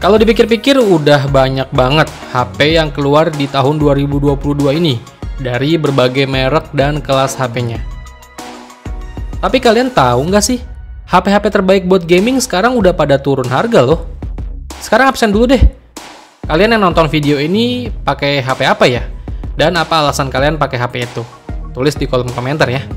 Kalau dipikir-pikir udah banyak banget HP yang keluar di tahun 2022 ini dari berbagai merek dan kelas HP-nya. Tapi kalian tahu nggak sih, HP-HP terbaik buat gaming sekarang udah pada turun harga loh. Sekarang absen dulu deh. Kalian yang nonton video ini pakai HP apa ya? Dan apa alasan kalian pakai HP itu? Tulis di kolom komentar ya.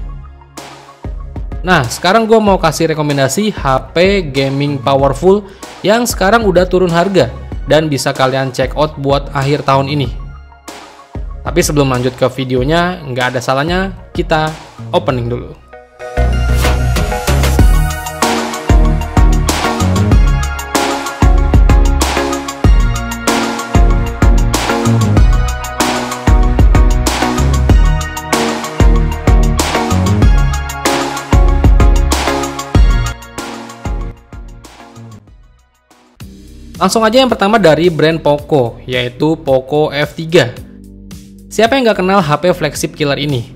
Nah, sekarang gue mau kasih rekomendasi HP gaming powerful yang sekarang udah turun harga dan bisa kalian check out buat akhir tahun ini. Tapi sebelum lanjut ke videonya, nggak ada salahnya kita opening dulu. Langsung aja yang pertama dari brand Poco, yaitu Poco F3. Siapa yang nggak kenal HP flagship killer ini?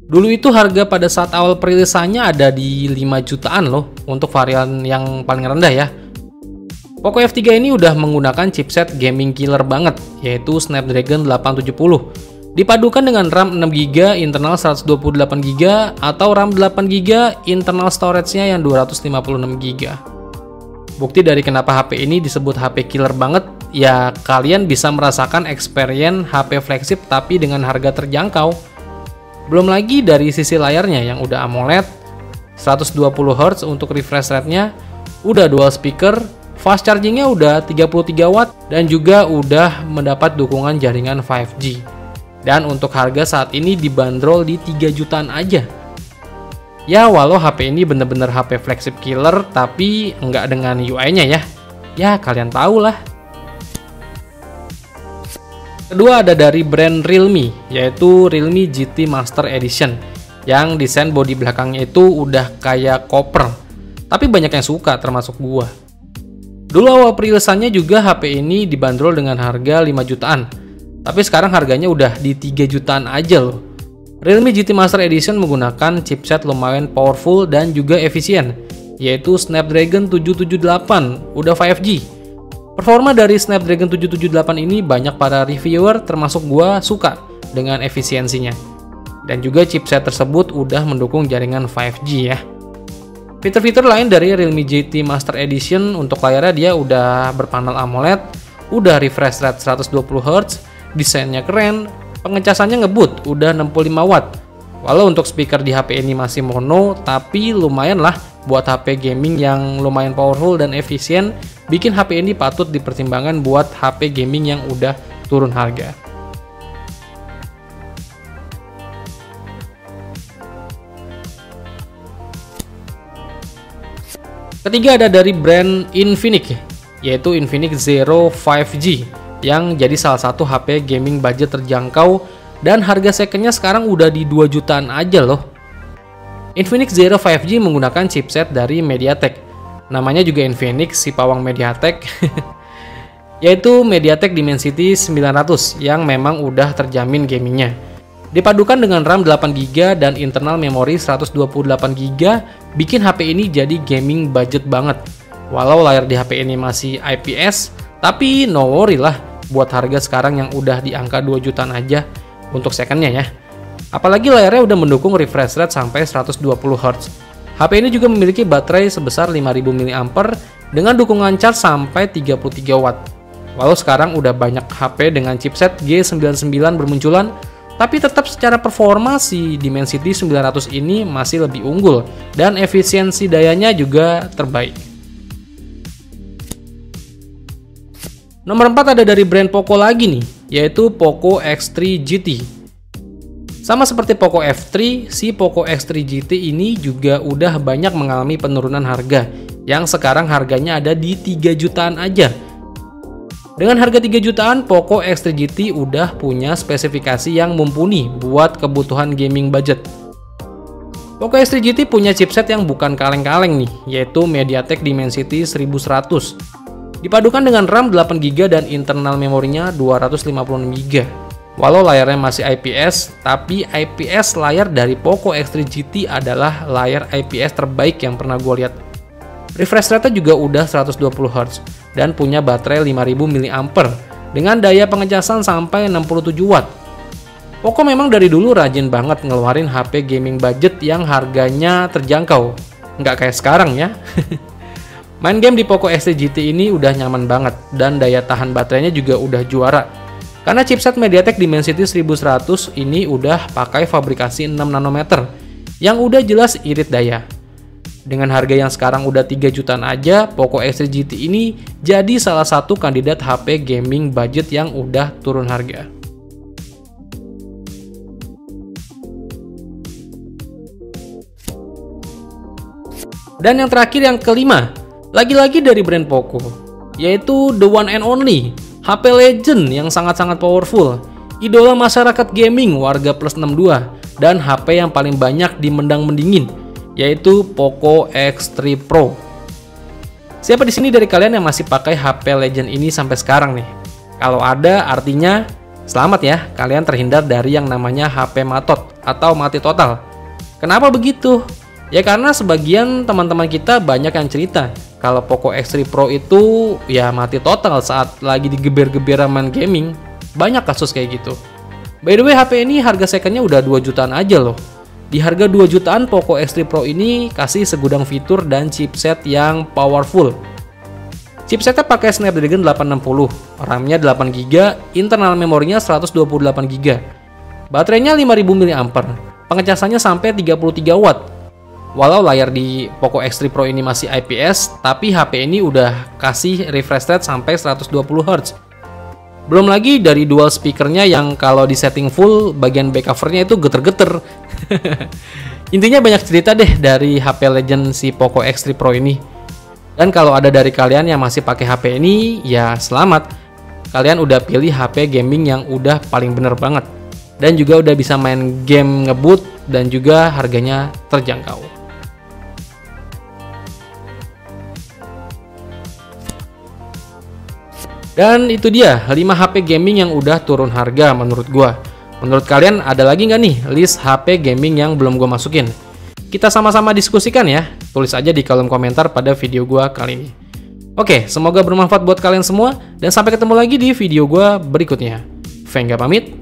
Dulu itu harga pada saat awal perilisannya ada di 5 jutaan loh, untuk varian yang paling rendah ya. Poco F3 ini udah menggunakan chipset gaming killer banget, yaitu Snapdragon 870. Dipadukan dengan RAM 6GB, internal 128GB, atau RAM 8GB, internal storage-nya yang 256GB. Bukti dari kenapa HP ini disebut HP killer banget, ya kalian bisa merasakan experience HP flagship tapi dengan harga terjangkau. Belum lagi dari sisi layarnya yang udah AMOLED, 120Hz untuk refresh rate-nya, udah dual speaker, fast charging-nya udah 33 watt, dan juga udah mendapat dukungan jaringan 5G. Dan untuk harga saat ini dibanderol di 3 jutaan aja. Ya, walau HP ini bener-bener HP flagship killer, tapi nggak dengan UI-nya ya. Ya, kalian tahu lah. Kedua ada dari brand Realme, yaitu Realme GT Master Edition, yang desain bodi belakangnya itu udah kayak koper. Tapi banyak yang suka, termasuk gua. Dulu awal perilisannya juga HP ini dibanderol dengan harga 5 jutaan. Tapi sekarang harganya udah di 3 jutaan aja loh. Realme GT Master Edition menggunakan chipset lumayan powerful dan juga efisien, yaitu Snapdragon 778, udah 5G. Performa dari Snapdragon 778 ini banyak para reviewer termasuk gua suka dengan efisiensinya. Dan juga chipset tersebut udah mendukung jaringan 5G ya. Fitur-fitur lain dari Realme GT Master Edition, untuk layarnya dia udah berpanel AMOLED, udah refresh rate 120Hz, desainnya keren, pengecasannya ngebut, udah 65 watt. Walau untuk speaker di HP ini masih mono, tapi lumayan lah buat HP gaming yang lumayan powerful dan efisien, bikin HP ini patut dipertimbangkan buat HP gaming yang udah turun harga. Ketiga ada dari brand Infinix, yaitu Infinix Zero 5G, yang jadi salah satu HP gaming budget terjangkau dan harga secondnya sekarang udah di 2 jutaan aja loh. Infinix Zero 5G menggunakan chipset dari MediaTek. Namanya juga Infinix, si pawang MediaTek. Yaitu MediaTek Dimensity 900 yang memang udah terjamin gamingnya. Dipadukan dengan RAM 8GB dan internal memori 128GB, bikin HP ini jadi gaming budget banget. Walau layar di HP ini masih IPS, tapi no worry lah buat harga sekarang yang udah di angka 2 jutaan aja untuk secondnya ya. Apalagi layarnya udah mendukung refresh rate sampai 120Hz. HP ini juga memiliki baterai sebesar 5000 mAh dengan dukungan charge sampai 33 watt. Walau sekarang udah banyak HP dengan chipset G99 bermunculan, tapi tetap secara performa si Dimensity 900 ini masih lebih unggul dan efisiensi dayanya juga terbaik. Nomor 4 ada dari brand Poco lagi nih, yaitu Poco X3 GT. Sama seperti Poco F3, si Poco X3 GT ini juga udah banyak mengalami penurunan harga, yang sekarang harganya ada di 3 jutaan aja. Dengan harga 3 jutaan, Poco X3 GT udah punya spesifikasi yang mumpuni buat kebutuhan gaming budget. Poco X3 GT punya chipset yang bukan kaleng-kaleng nih, yaitu MediaTek Dimensity 1100. Dipadukan dengan RAM 8GB dan internal memorinya 256GB. Walau layarnya masih IPS, tapi IPS layar dari Poco X3 GT adalah layar IPS terbaik yang pernah gue lihat. Refresh rate juga udah 120Hz. dan punya baterai 5000 mAh dengan daya pengecasan sampai 67 watt. Poco memang dari dulu rajin banget ngeluarin HP gaming budget yang harganya terjangkau. Nggak kayak sekarang ya. Main game di Poco X3 GT ini udah nyaman banget dan daya tahan baterainya juga udah juara. Karena chipset MediaTek Dimensity 1100 ini udah pakai fabrikasi 6 nanometer yang udah jelas irit daya. Dengan harga yang sekarang udah 3 jutaan aja, Poco X3 GT ini jadi salah satu kandidat HP gaming budget yang udah turun harga. Dan yang terakhir, yang kelima, lagi-lagi dari brand Poco, yaitu the one and only HP Legend yang sangat-sangat powerful, idola masyarakat gaming warga plus 62, dan HP yang paling banyak dimendang-mendingin, yaitu Poco X3 Pro. Siapa di sini dari kalian yang masih pakai HP Legend ini sampai sekarang nih? Kalau ada, artinya selamat ya, kalian terhindar dari yang namanya HP matot atau mati total. Kenapa begitu? Ya karena sebagian teman-teman kita banyak yang cerita kalau Poco X3 Pro itu ya mati total saat lagi digeber-geber main gaming. Banyak kasus kayak gitu. By the way, HP ini harga secondnya udah 2 jutaan aja loh. Di harga 2 jutaan, Poco X3 Pro ini kasih segudang fitur dan chipset yang powerful. Chipsetnya pakai Snapdragon 860, RAM-nya 8GB, internal memorinya 128GB. Baterainya 5000 mAh, pengecasannya sampai 33 watt. Walau layar di Poco X3 Pro ini masih IPS, tapi HP ini udah kasih refresh rate sampai 120Hz. Belum lagi dari dual speakernya yang kalau di setting full, bagian back covernya itu geter-geter. Intinya banyak cerita deh dari HP Legend si Poco X3 Pro ini. Dan kalau ada dari kalian yang masih pakai HP ini, ya selamat. Kalian udah pilih HP gaming yang udah paling bener banget. Dan juga udah bisa main game ngebut dan juga harganya terjangkau. Dan itu dia 5 HP gaming yang udah turun harga menurut gua. Menurut kalian ada lagi nggak nih list HP gaming yang belum gua masukin? Kita sama-sama diskusikan ya. Tulis aja di kolom komentar pada video gua kali ini. Oke, semoga bermanfaat buat kalian semua dan sampai ketemu lagi di video gua berikutnya. Venga pamit.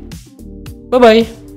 Bye bye.